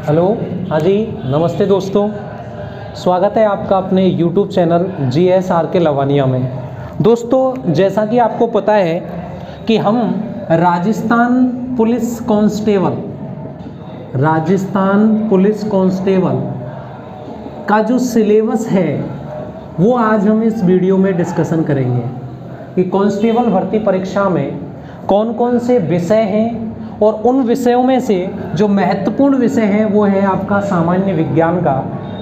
Hello, हाँ जी, नमस्ते दोस्तों। स्वागत है आपका अपने YouTube चैनल GSRK लवानिया में। दोस्तों, जैसा कि आपको पता है कि हम राजस्थान पुलिस कांस्टेबल का जो सिलेबस है वो आज हम इस वीडियो में डिस्कशन करेंगे कि कांस्टेबल भर्ती परीक्षा में कौन कौन से विषय हैं, और उन विषयों में से जो महत्वपूर्ण विषय है वो है आपका सामान्य विज्ञान का,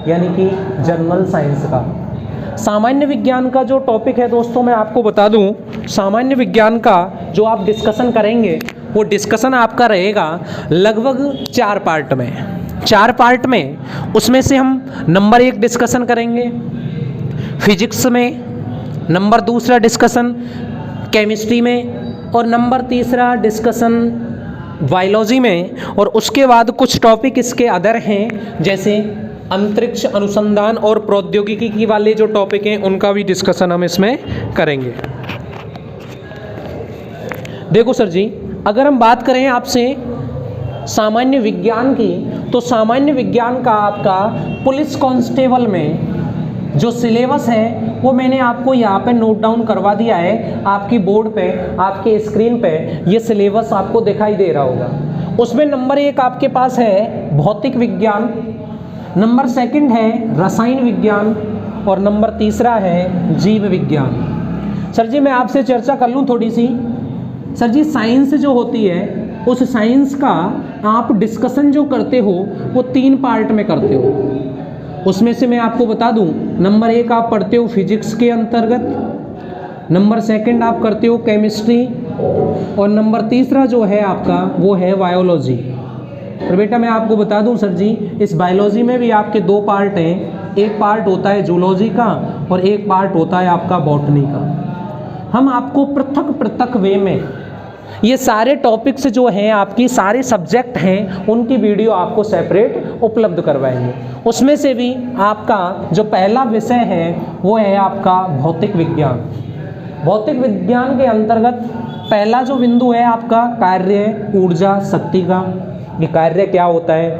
यानी कि जनरल साइंस का। सामान्य विज्ञान का जो टॉपिक है दोस्तों, मैं आपको बता दूं, सामान्य विज्ञान का जो आप डिस्कशन करेंगे वो डिस्कशन आपका रहेगा लगभग 4 पार्ट में। उसमें से हम नंबर 1 डिस्कशन करेंगे फिजिक्स में, नंबर 2 डिस्कशन केमिस्ट्री में, और नंबर 3 डिस्कशन बायोलॉजी में। और उसके बाद कुछ टॉपिक इसके अदर हैं, जैसे अंतरिक्ष अनुसंधान और प्रौद्योगिकी वाले जो टॉपिक हैं उनका भी डिस्कशन हम इसमें करेंगे। देखो सर जी, अगर हम बात करें आपसे सामान्य विज्ञान की, तो सामान्य विज्ञान का आपका पुलिस कांस्टेबल में जो सिलेबस है वो मैंने आपको यहाँ पे नोट डाउन करवा दिया है। आपकी बोर्ड पे, आपके स्क्रीन पे ये सिलेबस आपको दिखाई दे रहा होगा। उसमें नंबर 1 आपके पास है भौतिक विज्ञान, नंबर 2 है रसायन विज्ञान, और नंबर 3 है जीव विज्ञान। सर जी, मैं आपसे चर्चा कर लूँ थोड़ी सी। सर जी, साइंस जो होती है उस साइंस का आप डिस्कशन जो करते हो वो 3 पार्ट में करते हो। उसमें से मैं आपको बता दूं, नंबर 1 आप पढ़ते हो फिजिक्स के अंतर्गत, नंबर 2 आप करते हो केमिस्ट्री, और नंबर 3 जो है आपका वो है बायोलॉजी। और बेटा मैं आपको बता दूं सर जी, इस बायोलॉजी में भी आपके 2 पार्ट हैं। एक पार्ट होता है जूलॉजी का और एक पार्ट होता है आपका बॉटनी का। हम आपको पृथक वे में ये सारे टॉपिक्स जो हैं, आपकी सारे सब्जेक्ट हैं, उनकी वीडियो आपको सेपरेट उपलब्ध करवाएंगे। उसमें से भी आपका जो पहला विषय है वो है आपका भौतिक विज्ञान। भौतिक विज्ञान के अंतर्गत पहला जो बिंदु है आपका कार्य, ऊर्जा, शक्ति का। ये कार्य क्या होता है,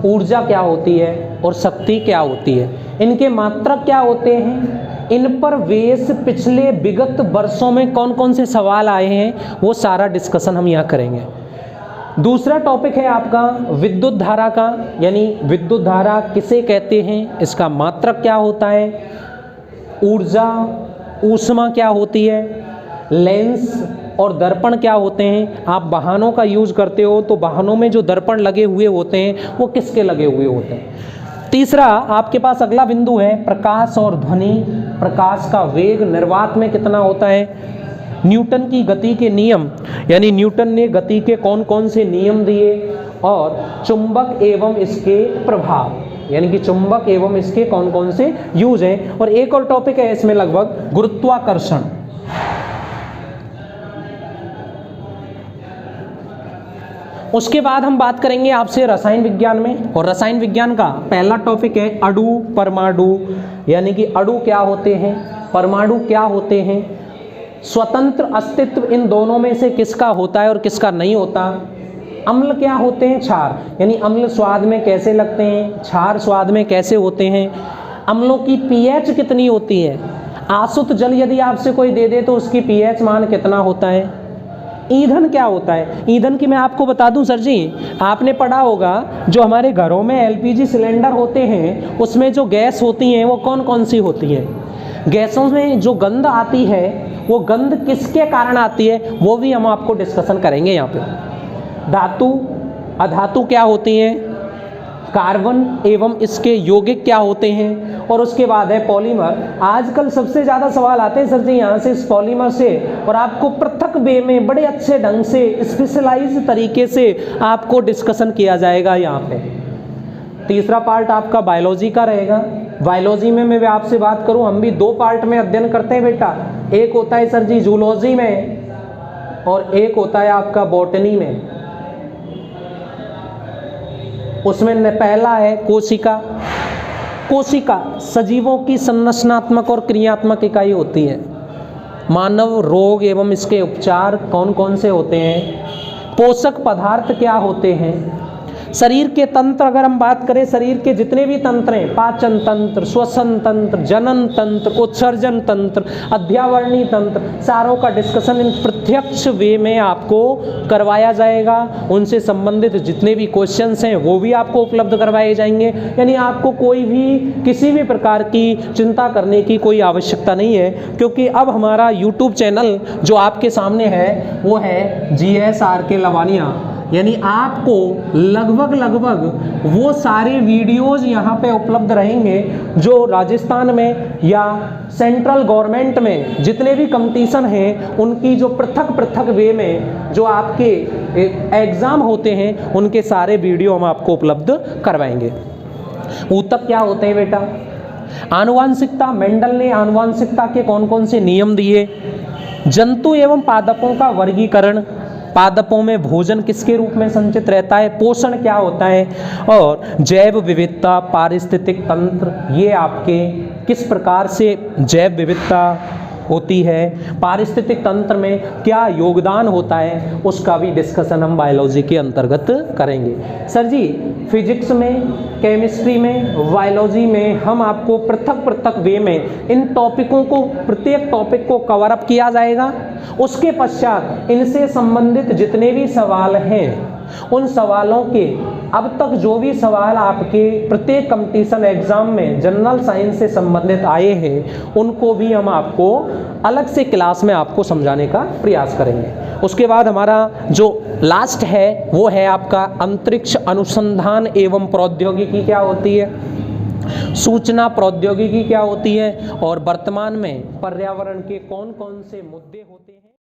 ऊर्जा क्या होती है और शक्ति क्या होती है, इनके मात्रक क्या होते हैं, इन पर पिछले विगत वर्षों में कौन कौन से सवाल आए हैं, वो सारा डिस्कशन हम यहाँ करेंगे। दूसरा टॉपिक है आपका विद्युत धारा का, यानी विद्युत धारा किसे कहते हैं, इसका मात्रक क्या होता है, ऊर्जा, ऊष्मा क्या होती है, लेंस और दर्पण क्या होते हैं। आप वाहनों का यूज करते हो तो वाहनों में जो दर्पण लगे हुए होते हैं वो किसके लगे हुए होते हैं। तीसरा आपके पास अगला बिंदु है प्रकाश और ध्वनि। प्रकाश का वेग निर्वात में कितना होता है, न्यूटन की गति के नियम, यानी न्यूटन ने गति के कौन कौन से नियम दिए, और चुंबक एवं इसके प्रभाव, यानी कि चुंबक एवं इसके कौन कौन से यूज हैं। और एक और टॉपिक है इसमें लगभग गुरुत्वाकर्षण। उसके बाद हम बात करेंगे आपसे रसायन विज्ञान में, और रसायन विज्ञान का पहला टॉपिक है अणु परमाणु, यानी कि अणु क्या होते हैं, परमाणु क्या होते हैं, स्वतंत्र अस्तित्व इन दोनों में से किसका होता है और किसका नहीं होता, अम्ल क्या होते हैं, क्षार, यानी अम्ल स्वाद में कैसे लगते हैं, क्षार स्वाद में कैसे होते हैं, अम्लों की pH कितनी होती है, आसुत जल यदि आपसे कोई दे दे तो उसकी pH मान कितना होता है, ईंधन क्या होता है। ईंधन की मैं आपको बता दूं सर जी, आपने पढ़ा होगा जो हमारे घरों में LPG सिलेंडर होते हैं उसमें जो गैस होती हैं वो कौन कौन सी होती हैं। गैसों में जो गंध आती है वो गंध किसके कारण आती है, वो भी हम आपको डिस्कशन करेंगे यहाँ पे। धातु अधातु क्या होती हैं, कार्बन एवं इसके यौगिक क्या होते हैं, और उसके बाद है पॉलीमर। आजकल सबसे ज़्यादा सवाल आते हैं सर जी यहाँ से इस पॉलीमर से, और आपको पृथक वे में बड़े अच्छे ढंग से स्पेशलाइज तरीके से आपको डिस्कशन किया जाएगा यहाँ पे। तीसरा पार्ट आपका बायोलॉजी का रहेगा। बायोलॉजी में मैं आपसे बात करूँ, हम भी 2 पार्ट में अध्ययन करते हैं बेटा। एक होता है सर जी जूलॉजी में, और एक होता है आपका बॉटनी में। उसमें पहला है कोशिका। कोशिका सजीवों की संरचनात्मक और क्रियात्मक इकाई होती है। मानव रोग एवं इसके उपचार कौन कौन से होते हैं, पोषक पदार्थ क्या होते हैं, शरीर के तंत्र अगर हम बात करें, शरीर के जितने भी तंत्र हैं, पाचन तंत्र, श्वसन तंत्र, जनन तंत्र, उत्सर्जन तंत्र, अध्यावरणी तंत्र, सारों का डिस्कशन इन प्रत्यक्ष वे में आपको करवाया जाएगा। उनसे संबंधित जितने भी क्वेश्चंस हैं वो भी आपको उपलब्ध करवाए जाएंगे। यानी आपको कोई भी किसी भी प्रकार की चिंता करने की कोई आवश्यकता नहीं है, क्योंकि अब हमारा यूट्यूब चैनल जो आपके सामने है वो है GSRK लवानिया। यानी आपको लगभग वो सारे वीडियोज़ यहाँ पे उपलब्ध रहेंगे जो राजस्थान में या सेंट्रल गवर्नमेंट में जितने भी कंपटीशन हैं उनकी जो पृथक वे में जो आपके एग्ज़ाम होते हैं उनके सारे वीडियो हम आपको उपलब्ध करवाएंगे। ऊतक क्या होते हैं बेटा? आनुवांशिकता, मेंडल ने आनुवांशिकता के कौन कौन से नियम दिए, जंतु एवं पादपों का वर्गीकरण, पादपों में भोजन किसके रूप में संचित रहता है, पोषण क्या होता है, और जैव विविधता, पारिस्थितिक तंत्र, ये आपके किस प्रकार से जैव विविधता होती है, पारिस्थितिक तंत्र में क्या योगदान होता है, उसका भी डिस्कशन हम बायोलॉजी के अंतर्गत करेंगे। सर जी फिजिक्स में, केमिस्ट्री में, बायोलॉजी में हम आपको पृथक वे में इन टॉपिकों को, प्रत्येक टॉपिक को कवर अप किया जाएगा। उसके पश्चात इनसे संबंधित जितने भी सवाल हैं उन सवालों के अब तक जो भी सवाल आपके प्रत्येक कंपटीशन एग्जाम में जनरल साइंस से संबंधित आए हैं उनको भी हम आपको अलग से क्लास में आपको समझाने का प्रयास करेंगे। उसके बाद हमारा जो लास्ट है वो है आपका अंतरिक्ष अनुसंधान एवं प्रौद्योगिकी क्या होती है, सूचना प्रौद्योगिकी क्या होती है, और वर्तमान में पर्यावरण के कौन कौन से मुद्दे होते हैं।